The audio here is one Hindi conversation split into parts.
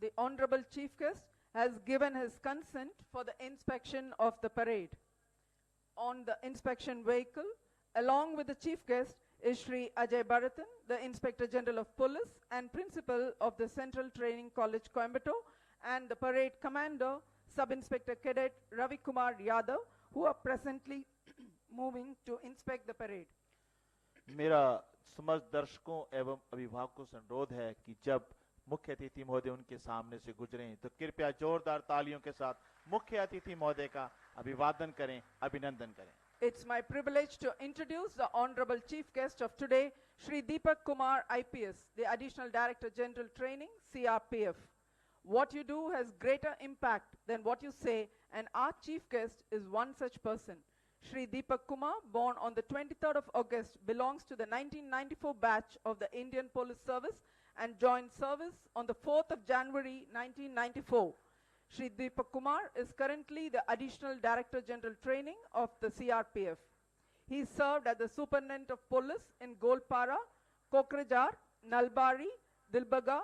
the Honorable Chief Guest has given his consent for the inspection of the parade. On the inspection vehicle, along with the Chief Guest, is Shri Ajay Bharatan, the Inspector General of Police and Principal of the Central Training College, Coimbatore, and the Parade Commander, Sub-Inspector Cadet Ravi Kumar Yadav, who are presently moving to inspect the parade. मेरा समस्त दर्शकों एवं अभिभावकों से अनुरोध है कि जब मुख्य अतिथि महोदय उनके सामने से गुजरें तो कृपया जोरदार तालियों के साथ मुख्य अतिथि महोदय का अभिवादन करें, अभिनंदन करें। It's my privilege to introduce the Honorable Chief Guest of today, Shri Deepak Kumar IPS, the Additional Director General Training, CRPF. What you do has greater impact than what you say, and our Chief Guest is one such person. Shri Deepak Kumar, born on the 23rd of August, belongs to the 1994 batch of the Indian Police Service and joined service on the 4th of January 1994. Shri Deepak Kumar is currently the Additional Director General Training of the CRPF. He served as the Superintendent of Police in Golpara, Kokrajhar, Nalbari, Dilbaga,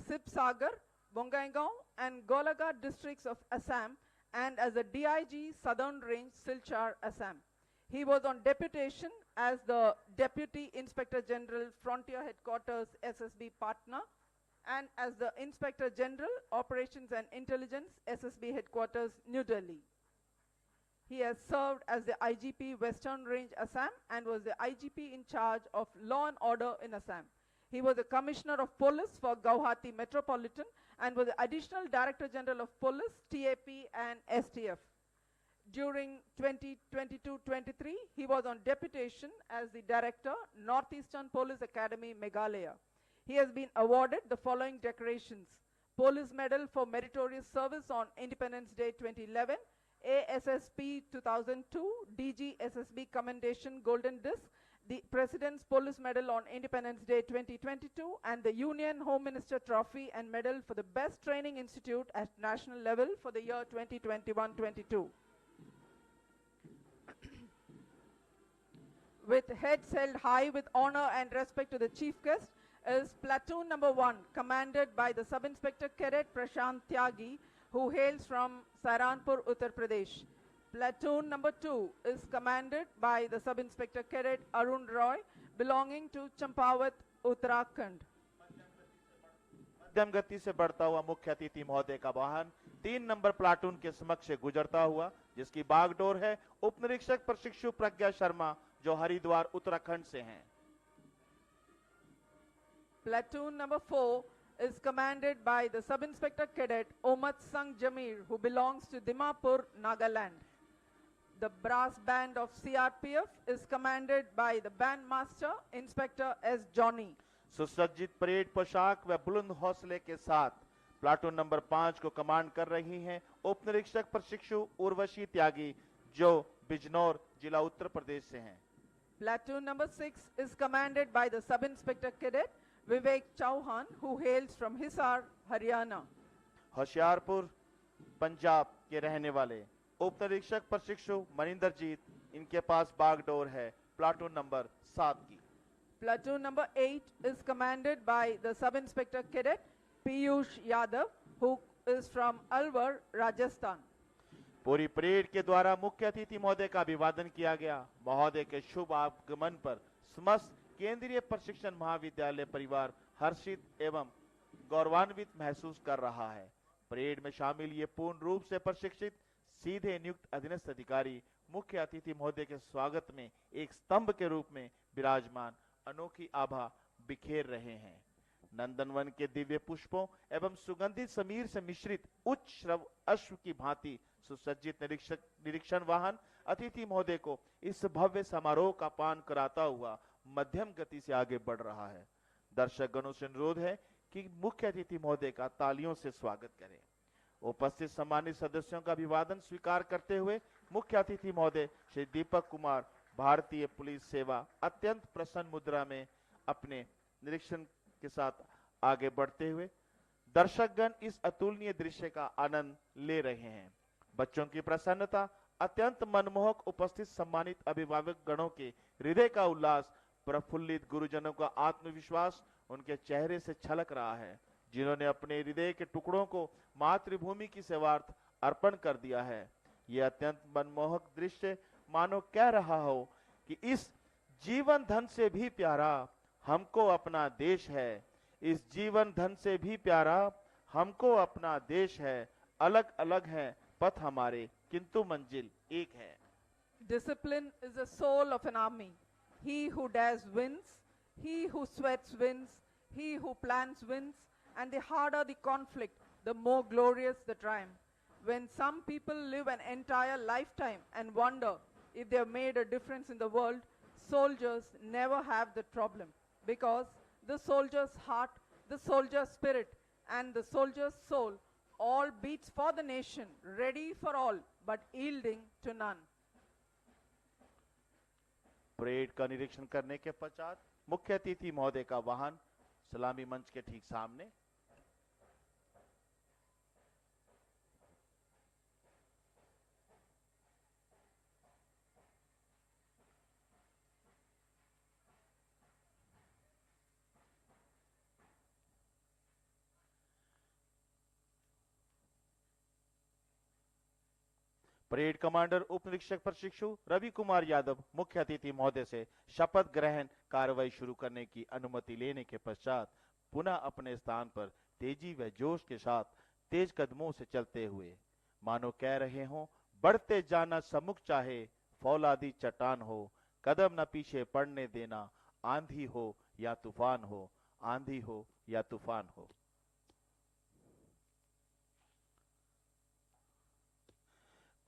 Sibsagar, Bongaigaon and Golaghat districts of Assam, and as a DIG Southern Range, Silchar, Assam. He was on deputation as the Deputy Inspector General, Frontier Headquarters, SSB Patna, and as the Inspector General, Operations and Intelligence, SSB Headquarters, New Delhi. He has served as the IGP, Western Range, Assam, and was the IGP in charge of law and order in Assam. He was the Commissioner of Police for Guwahati Metropolitan and was the Additional Director General of Police, TAP and STF. During 2022-23, he was on deputation as the Director, Northeastern Police Academy, Meghalaya. He has been awarded the following decorations: Police Medal for Meritorious Service on Independence Day 2011, ASSP 2002, DG SSB Commendation Golden Disc, the President's Police Medal on Independence Day 2022, and the Union Home Minister Trophy and Medal for the Best Training Institute at national level for the year 2021-22. With heads held high with honor and respect to the Chief Guest is Platoon Number 1, commanded by the Sub-Inspector Cadet Prashant Tyagi, who hails from Saharanpur, Uttar Pradesh. Platoon Number 2 is commanded by the Sub-Inspector Cadet Arun Roy, belonging to Champawat, Uttarakhand. मध्यम गति से बढ़ता हुआ मुख्य अतिथि महोदय का वाहन 3 नंबर प्लाटून के समक्ष से गुजरता हुआ, जिसकी बागडोर है उप निरीक्षक प्रशिक्षु प्रज्ञा शर्मा, जो हरिद्वार उत्तराखंड से हैं। Platoon Number 4 is commanded by the Sub-Inspector Cadet Omat Sang Jamir, who belongs to Dimapur, Nagaland. The brass band of CRPF is commanded by the Band Master, Inspector S. Johnny. सुसज्जित परेड पोशाक व बुलंद हौसले के साथ प्लाटून नंबर 5 को कमांड कर रही हैं उप निरीक्षक प्रशिक्षु उर्वशी त्यागी, जो बिजनौर जिला उत्तर प्रदेश से हैं। Platoon Number 6 is commanded by the Sub-Inspector Cadet Vivek Chauhan, who hails from Hisar, Haryana. Hoshiarpur Punjab के रहने वाले उप निरीक्षक प्रशिक्षु मनिंदरजीत, इनके पास बागडोर है प्लाटून नंबर 7 की। Platoon Number 8 is commanded by the Sub-Inspector Cadet Piyush Yadav, who is from Alwar, Rajasthan. पूरी परेड के द्वारा मुख्य अतिथि महोदय का अभिवादन किया गया। महोदय के शुभ आगमन पर समस्त केंद्रीय प्रशिक्षण महाविद्यालय परिवार हर्षित एवं गौरवान्वित महसूस कर रहा है। परेड में शामिल ये पूर्ण रूप से प्रशिक्षित सीधे नियुक्त अधीनस्थ अधिकारी मुख्य अतिथि महोदय के स्वागत में एक स्तंभ के रूप में विराजमान अनोखी आभा बिखेर रहे हैं। नंदनवन के दिव्य पुष्पों एवं सुगंधित समीर से मिश्रित उच्च श्रव अश्व की भांति सुसज्जित निरीक्षण वाहन अतिथि महोदय को इस भव्य समारोह का पान कराता हुआ मध्यम गति से आगे बढ़ रहा है। दर्शक गणों से अनुरोध है कि मुख्य अतिथि महोदय का तालियों से स्वागत करें। उपस्थित सम्मानित सदस्यों का अभिवादन स्वीकार करते हुए मुख्य अतिथि महोदय श्री दीपक कुमार भारतीय पुलिस सेवा अत्यंत प्रसन्न मुद्रा में अपने निरीक्षण के साथ आगे बढ़ते हुए दर्शकगण इस अतुलनीय दृश्य का आनंद ले रहे हैं। बच्चों की प्रसन्नता, अत्यंत मनमोहक उपस्थित सम्मानित अभिभावक गणों के हृदय का उल्लास, प्रफुल्लित गुरुजनों का आत्मविश्वास उनके चेहरे से छलक रहा है। जिन्होंने अपने हृदय के टुकड़ों को मातृभूमि की सेवार्थ अर्पण कर दिया है। यह अत्यंत मनमोहक दृश्य मानो कह रहा हो कि इस जीवन धन से भी प्यारा हमको अपना देश है। इस जीवन धन से भी प्यारा हमको अपना देश है। अलग अलग हैं पथ हमारे, किंतु मंजिल एक है। Discipline is the soul of an army. He who dares wins, he who sweats wins, he who plans wins, and the harder the conflict, the more glorious the triumph. When some people live an entire lifetime and wonder if they have made a difference in the world, soldiers never have that problem, because the soldier's heart, the soldier's spirit, and the soldier's soul all beats for the nation, ready for all, but yielding to none. Parade का निरीक्षण करने के पश्चात मुख्य अतिथि महोदय का वाहन सलामी मंच के ठीक सामने। परेड कमांडर उप निरीक्षक प्रशिक्षु रवि कुमार यादव मुख्य अतिथि महोदय से शपथ ग्रहण कार्रवाई शुरू करने की अनुमति लेने के पश्चात पुनः अपने स्थान पर तेजी व जोश के साथ तेज कदमों से चलते हुए मानो कह रहे हों, बढ़ते जाना सम्मुख चाहे फौलादी चट्टान हो, कदम न पीछे पड़ने देना, आंधी हो या तूफान हो, आंधी हो या तूफान हो।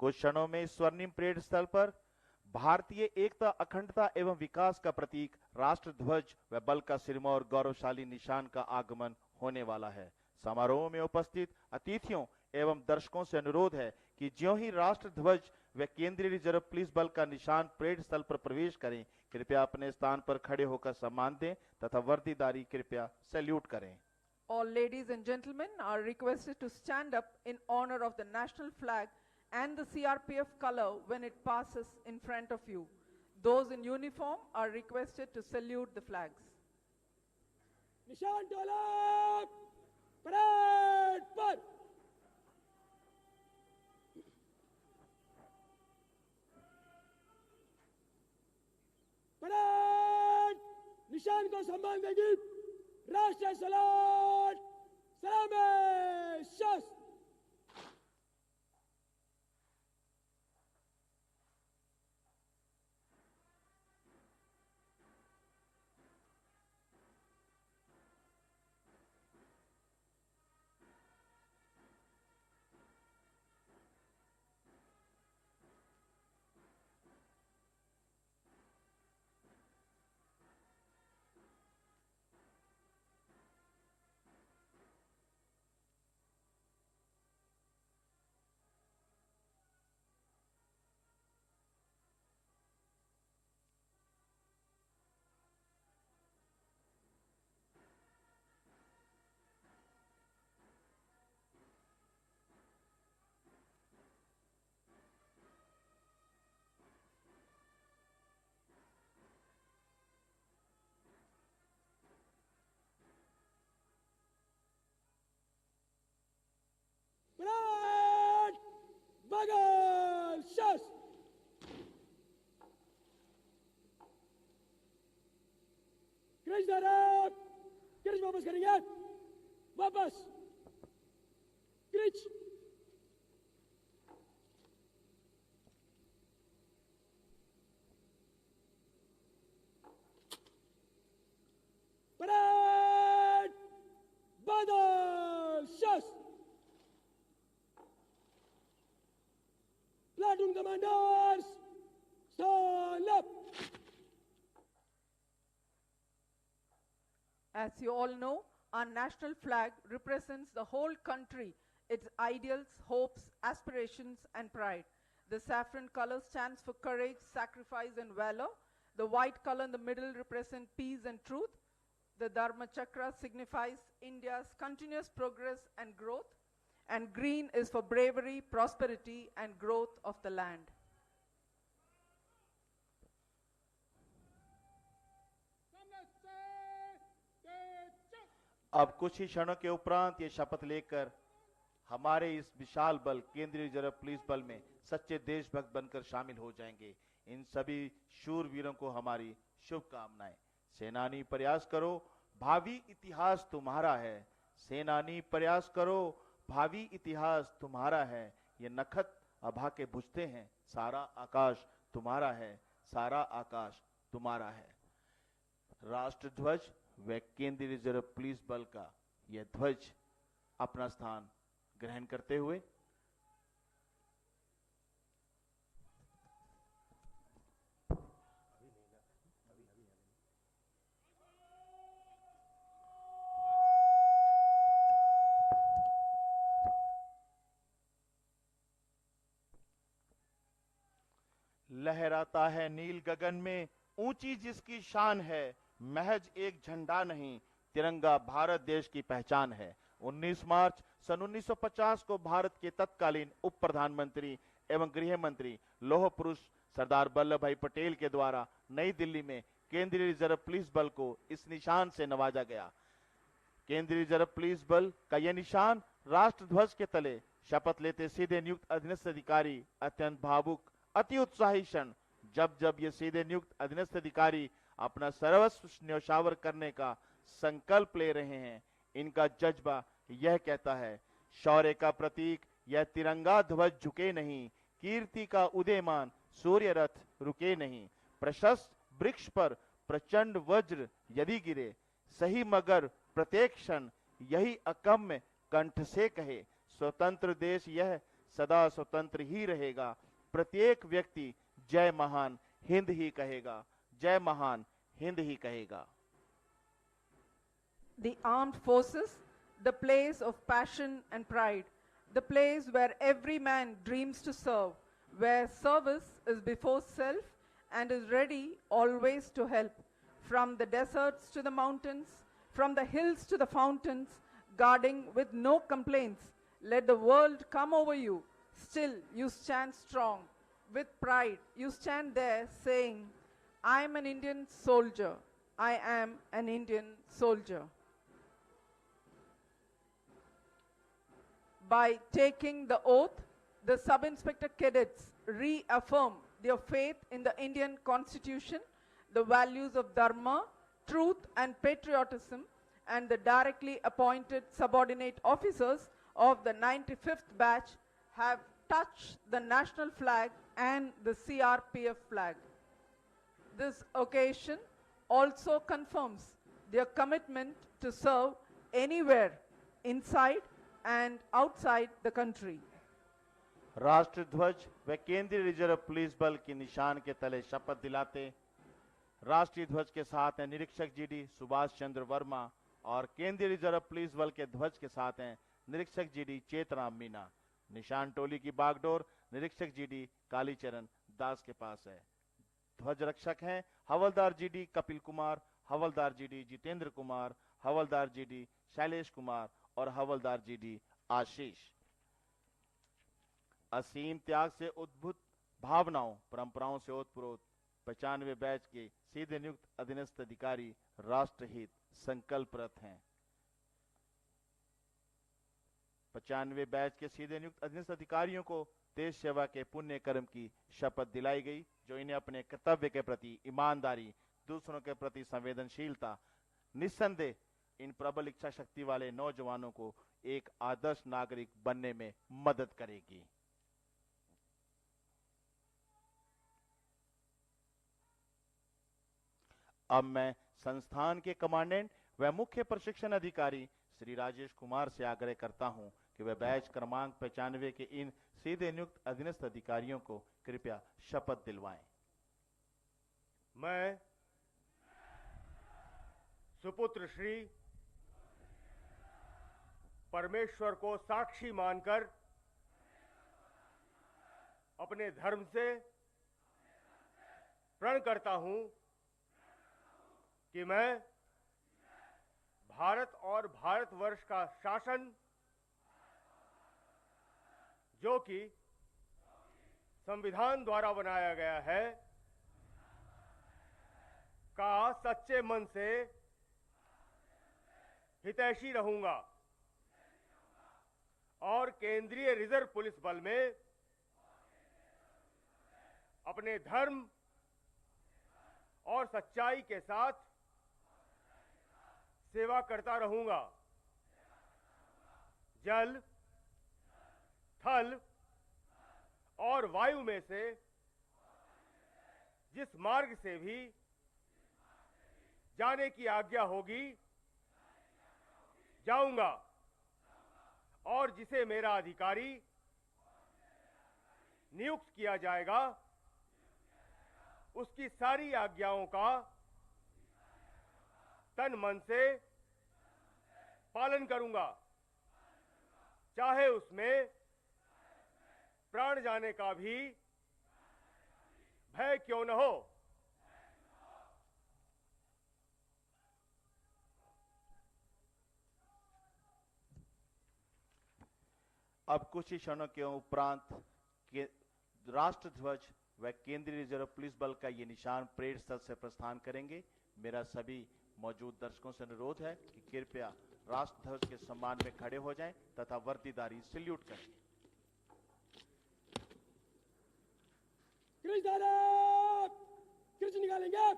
कुछ क्षणों में स्वर्णिम परेड स्थल पर भारतीय एकता, अखंडता एवं विकास का प्रतीक राष्ट्र ध्वज व बल का सिरमौर गौरवशाली निशान का आगमन होने वाला है। समारोह में उपस्थित अतिथियों एवं दर्शकों से अनुरोध है कि ज्यों ही राष्ट्र ध्वज व केंद्रीय रिजर्व पुलिस बल का निशान परेड स्थल पर प्रवेश करें, कृपया अपने स्थान पर खड़े होकर सम्मान दें तथा वर्दीधारी कृपया सैल्यूट करें। All ladies and gentlemen are requested to stand up in honor of the national flag and the CRPF color when it passes in front of you. Those in uniform are requested to salute the flags. निशान ढोलक परेड पर। परेड निशान को सम्मान देगी राष्ट्रीय सलाट सलामी शस्त्र। बगल शस्त्र। क्रिच धरप, क्रिच वापस करेंगे, वापस क्रिच। परेड बगल शस्त्र। Platoon commanders, stand up. As you all know, our national flag represents the whole country, its ideals, hopes, aspirations, and pride. The saffron color stands for courage, sacrifice, and valor. The white color in the middle represents peace and truth. The Dharma Chakra signifies India's continuous progress and growth. And green is for bravery, prosperity, and growth of the land. अब कुछ ही क्षणों के उपरांत ये शपथ लेकर हमारे इस विशाल बल केंद्रीय रिजर्व पुलिस बल में सच्चे देशभक्त बनकर शामिल हो जाएंगे। इन सभी शूरवीरों को हमारी शुभकामनाएं। सेनानी प्रयास करो, भावी इतिहास तुम्हारा है। सेनानी प्रयास करो, भावी इतिहास तुम्हारा है। ये नखत अभा के बुझते हैं, सारा आकाश तुम्हारा है, सारा आकाश तुम्हारा है। राष्ट्र ध्वज व केंद्रीय रिजर्व पुलिस बल का यह ध्वज अपना स्थान ग्रहण करते हुए लहराता है नील गगन में, ऊंची जिसकी शान है, महज एक झंडा नहीं, तिरंगा भारत देश की पहचान है। 19 मार्च सन 1950 को भारत के तत्कालीन उप प्रधानमंत्री एवं गृह मंत्री लौह पुरुष सरदार वल्लभ भाई पटेल के द्वारा नई दिल्ली में केंद्रीय रिजर्व पुलिस बल को इस निशान से नवाजा गया। केंद्रीय रिजर्व पुलिस बल का यह निशान राष्ट्र ध्वज के तले शपथ लेते सीधे नियुक्त अधीनस्थ अधिकारी अत्यंत भावुक, अति उत्साही क्षण, जब जब ये सीधे नियुक्त अधीनस्थ अधिकारी अपना सर्वस्व न्यौछावर करने का संकल्प ले रहे हैं, इनका जज्बा यह कहता है, शौर्य का प्रतीक यह तिरंगा ध्वज झुके नहीं, कीर्ति का उदयमान सूर्य रथ रुके नहीं, प्रशस्त वृक्ष पर प्रचंड वज्र यदि गिरे, सही मगर प्रत्येक क्षण यही अकम्य कंठ से कहे, स्वतंत्र देश यह सदा स्वतंत्र ही रहेगा, प्रत्येक व्यक्ति जय महान हिंद ही कहेगा, जय महान हिंद ही कहेगा। The armed forces, the place of passion and pride, the place where every man dreams to serve, where service is before self and is ready always to help. From the deserts to the mountains, from the hills to the fountains, guarding with no complaints, let the world come over you. Still you stand strong. With pride you stand there saying, I am an Indian soldier. I am an Indian soldier. By taking the oath, the sub-inspector cadets reaffirm their faith in the Indian Constitution, the values of Dharma, truth and patriotism, and the directly appointed subordinate officers of the 95th batch have touched the national flag and the CRPF flag. This occasion also confirms their commitment to serve anywhere inside and outside the country. राष्ट्र ध्वज व केंद्रीय रिजर्व पुलिस बल के निशान के तले शपथ दिलाते राष्ट्रीय ध्वज के साथ हैं निरीक्षक जीडी सुभाष चंद्र वर्मा और केंद्रीय रिजर्व पुलिस बल के ध्वज के साथ हैं निरीक्षक जीडी चेतराम मीना। निशान टोली की बागडोर निरीक्षक जीडी कालीचरण दास के पास है। ध्वज रक्षक हैं हवलदार जीडी कपिल कुमार, हवलदार जीडी जितेंद्र कुमार, हवलदार जीडी शैलेश कुमार और हवलदार जीडी आशीष। असीम त्याग से उद्भूत भावनाओं परंपराओं से ओतप्रोत 95 बैच के सीधे नियुक्त अधीनस्थ अधिकारी राष्ट्रहित संकल्परत हैं। 95 बैच के सीधे नियुक्त अधीनस्थ अधिकारियों को देश सेवा के पुण्य कर्म की शपथ दिलाई गई, जो इन्हें अपने कर्तव्य के प्रति ईमानदारी, दूसरों के प्रति संवेदनशीलता, निस्संदेह इन प्रबल इच्छा शक्ति वाले नौजवानों को एक आदर्श नागरिक बनने में मदद करेगी। अब मैं संस्थान के कमांडेंट व मुख्य प्रशिक्षण अधिकारी श्री राजेश कुमार से आग्रह करता हूं कि वे बैच क्रमांक 95 के इन सीधे नियुक्त अधीनस्थ अधिकारियों को कृपया शपथ दिलवाएं। मैं सुपुत्र श्री परमेश्वर को साक्षी मानकर अपने धर्म से प्रण करता हूं कि मैं भारत और भारतवर्ष का शासन, जो कि संविधान द्वारा बनाया गया है, का सच्चे मन से हितैषी रहूंगा और केंद्रीय रिजर्व पुलिस बल में अपने धर्म और सच्चाई के साथ सेवा करता रहूंगा। जल, थल और वायु में से जिस मार्ग से भी जाने की आज्ञा होगी जाऊंगा और जिसे मेरा अधिकारी नियुक्त किया जाएगा उसकी सारी आज्ञाओं का तन मन से पालन करूंगा, चाहे उसमें प्राण जाने का भी भय क्यों न हो। अब कुछ ही क्षणों के उपरांत के राष्ट्र ध्वज व केंद्रीय रिजर्व पुलिस बल का ये निशान परेड स्थल से प्रस्थान करेंगे। मेरा सभी मौजूद दर्शकों से अनुरोध है कि कृपया राष्ट्र ध्वज के सम्मान में खड़े हो जाएं तथा वर्दीधारी सैल्यूट करें। क्रिच धारा, क्रिच निकालेंगे,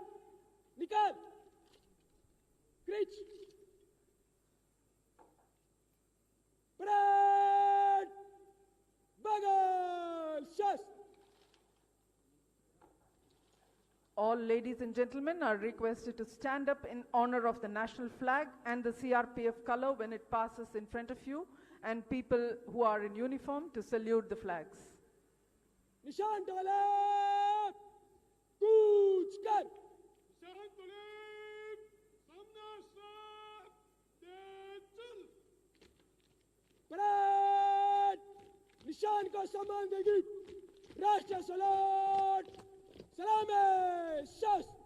निकाल, क्रिच, परेड, बगल, शस्त्र। All ladies and gentlemen are requested to stand up in honor of the national flag and the CRPF color when it passes in front of you, and people who are in uniform to salute the flags. निशान डाले, कूच कर, निशान तले, सामने से, दे चल। परेड, निशान को सम्मान देगी, राष्ट्रीय सलाट, सलामी, शस्त्र।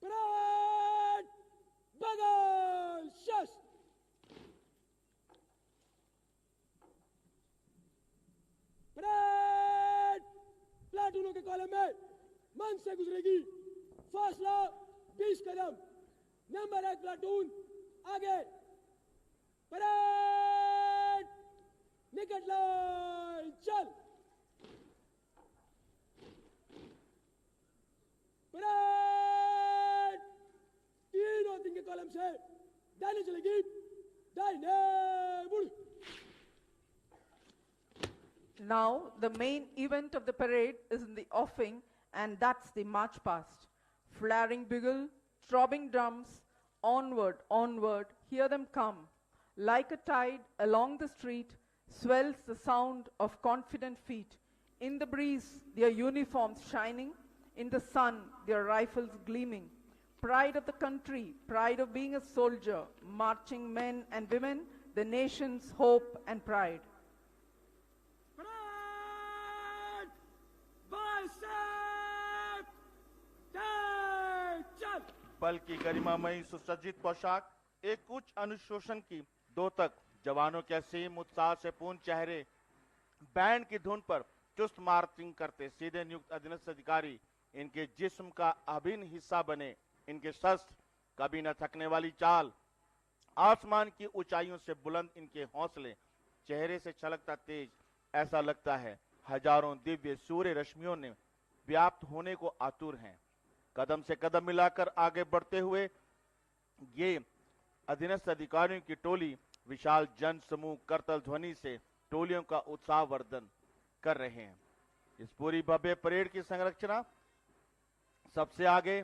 परेड, बगल, शस्त्र। परेड, प्लाटूनों के कॉलम में मन से गुजरेगी, फासला 20 कदम, नंबर 1 प्लाटून आगे। परेड, निकट लाइन, चल। परेड, 3 और 3 के कॉलम से दाहिने चलेगी, दाहिने मुड़। Now, the main event of the parade is in the offing, and that's the march past. Flaring bugle, throbbing drums, onward, onward, hear them come. Like a tide along the street, swells the sound of confident feet. In the breeze, their uniforms shining, in the sun, their rifles gleaming. Pride of the country, pride of being a soldier, marching men and women, the nation's hope and pride. Parade, bicep, जय, चल। बल की गरिमामयी सुसज्जित पोशाक, एक उच्च अनुशोषण की दो तक जवानों के असीम उत्साह से पूर्ण चेहरे, बैंड की धुन पर चुस्त मार्चिंग करते सीधे नियुक्त अधीनस्थ अधिकारी इनके जिस्म का अभिन्न हिस्सा बने। इनके शस्त्र, कभी न थकने वाली चाल, आसमान की ऊंचाइयों से बुलंद इनके हौसले, चेहरे से छलकता तेज, ऐसा लगता है हजारों दिव्य सूर्य रश्मियों ने व्याप्त होने को आतुर हैं। कदम से कदम मिलाकर आगे बढ़ते हुए ये अधीनस्थ अधिकारियों की टोली विशाल जन समूह करतल ध्वनि से टोलियों का उत्साहवर्धन कर रहे हैं। इस पूरी भव्य परेड की संरचना सबसे आगे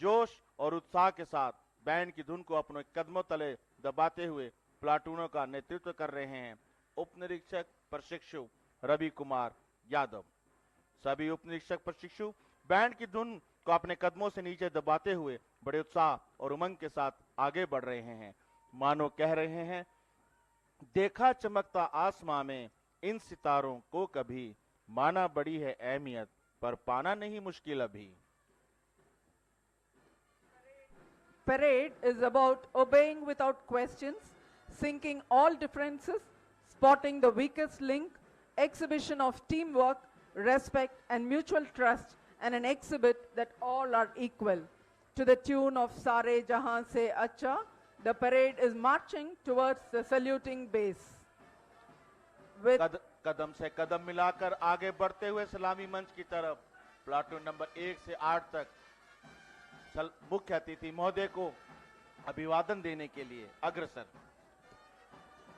जोश और उत्साह के साथ बैंड की धुन को अपने कदमों तले दबाते हुए प्लाटूनों का नेतृत्व कर रहे हैं उप निरीक्षक प्रशिक्षु रवि कुमार यादव। सभी उप निरीक्षक प्रशिक्षु बैंड की धुन को अपने कदमों से नीचे दबाते हुए बड़े उत्साह और उमंग के साथ आगे बढ़ रहे हैं। मानो कह रहे हैं, देखा चमकता आसमां में इन सितारों को कभी, माना बड़ी है अहमियत पर पाना नहीं मुश्किल अभी। Parade is about obeying without questions, sinking all differences, spotting the weakest link, exhibition of teamwork, respect and mutual trust, and an exhibit that all are equal. To the tune of Sare Jahan Se Acha, the parade is marching towards the saluting base. With कदम से कदम मिलाकर आगे बढ़ते हुए सलामी मंच की तरफ प्लाटून नंबर 1 से 8 तक मुख्य अतिथि महोदय को अभिवादन देने के लिए अग्रसर।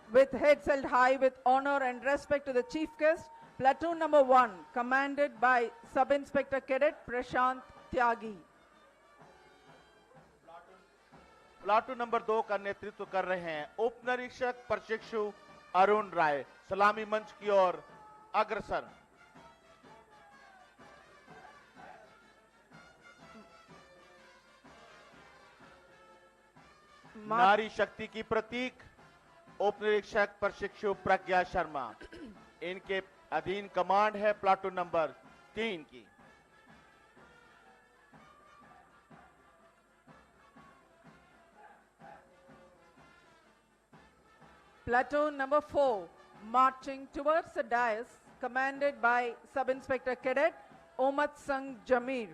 With heads held high with honor and respect to the chief guest, platoon number 1, commanded by Sub-Inspector Cadet Prashant Tyagi. Platoon number 2 का नेतृत्व कर रहे हैं उप निरीक्षक प्रशिक्षु अरुण राय। सलामी मंच की ओर अग्रसर। नारी शक्ति की प्रतीक उप निरीक्षक प्रशिक्षु प्रज्ञा शर्मा। इनके अधीन कमांड है प्लाटून नंबर 3 की। Platoon number 4, marching towards the dais, commanded by Sub-Inspector Cadet Omat Sang Jamir.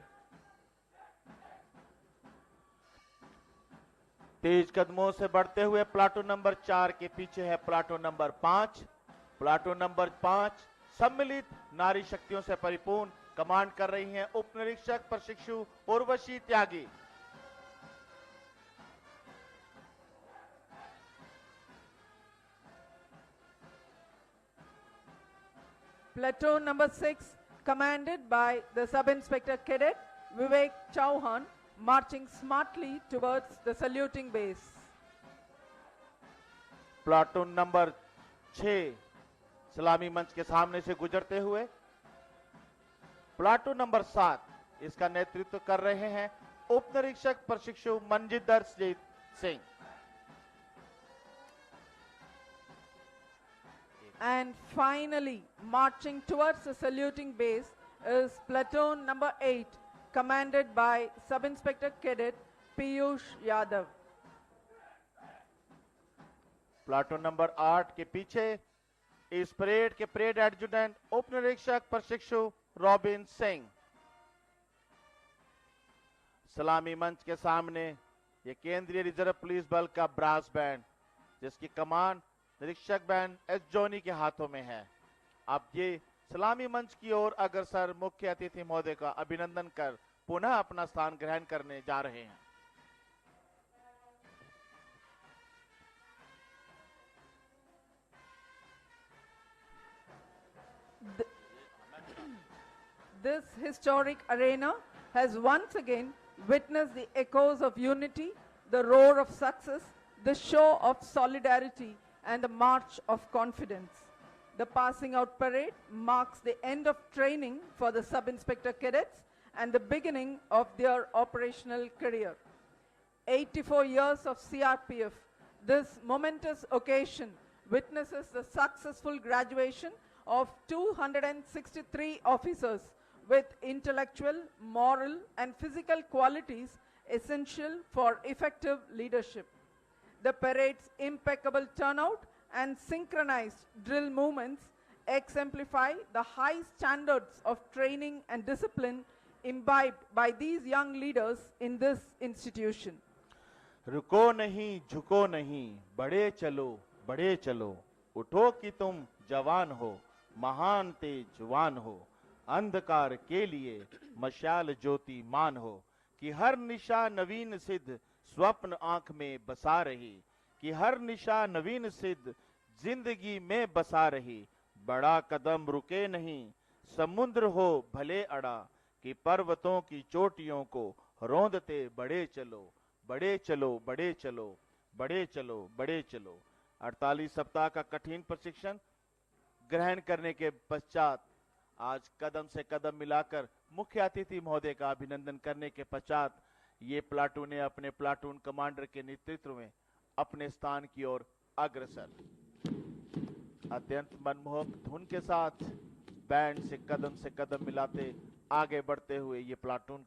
तेज कदमों से बढ़ते हुए प्लाटून नंबर 4 के पीछे है प्लाटून नंबर 5। प्लाटून नंबर 5 सम्मिलित नारी शक्तियों से परिपूर्ण कमांड कर रही हैं उप निरीक्षक प्रशिक्षु उर्वशी त्यागी। Platoon number 6, commanded by the Sub-Inspector Cadet Vivek Chauhan, marching smartly towards the saluting base. Platoon number 6 सलामी मंच के सामने से गुजरते हुए प्लाटून नंबर 7 इसका नेतृत्व कर रहे हैं उप निरीक्षक प्रशिक्षु Manjinder Singh. And finally, marching towards the saluting base is platoon number 8, commanded by Sub-Inspector Cadet Piyush Yadav. Platoon number 8 के पीछे इस परेड के परेड एडजुटेंट उप निरीक्षक प्रशिक्षु रॉबिन सिंह। सलामी मंच के सामने ये केंद्रीय रिजर्व पुलिस बल का ब्रास बैंड, जिसकी कमान निरीक्षक बैंड एस जोनी के हाथों में है। अब ये सलामी मंच की ओर अग्रसर मुख्य अतिथि महोदय का अभिनंदन कर पुनः अपना स्थान ग्रहण करने जा रहे हैं। This historic arena has once again witnessed the echoes of unity, the roar of success, the show of solidarity, and the march of confidence. The passing out parade marks the end of training for the sub-inspector cadets and the beginning of their operational career. 84 years of CRPF, this momentous occasion witnesses the successful graduation of 263 officers with intellectual, moral, and physical qualities essential for effective leadership. The parade's impeccable turnout and synchronized drill movements exemplify the high standards of training and discipline imbibed by these young leaders in this institution. रुको नहीं, झुको नहीं, बढ़े चलो, उठो कि तुम जवान हो, महान तेजवान हो, अंधकार के लिए मशाल ज्योति मान हो, कि हर निशा नवीन सिद्ध स्वप्न आंख में बसा रही, कि हर निशा नवीन सिद्ध जिंदगी में बसा रही। बड़ा कदम रुके नहीं, समुद्र हो भले अड़ा, कि पर्वतों की चोटियों को रौंदते बढ़े चलो, बढ़े चलो, बढ़े चलो, बढ़े चलो, बढ़े चलो। 48 सप्ताह का कठिन प्रशिक्षण ग्रहण करने के पश्चात आज कदम से कदम मिलाकर मुख्य अतिथि महोदय का अभिनंदन करने के पश्चात ये प्लाटून ने अपने प्लाटून कमांडर के नेतृत्व में अपने स्थान की ओर अग्रसर। अत्यंत मनमोहक धुन के साथ बैंड से कदम मिलाते आगे बढ़ते हुए ये प्लाटून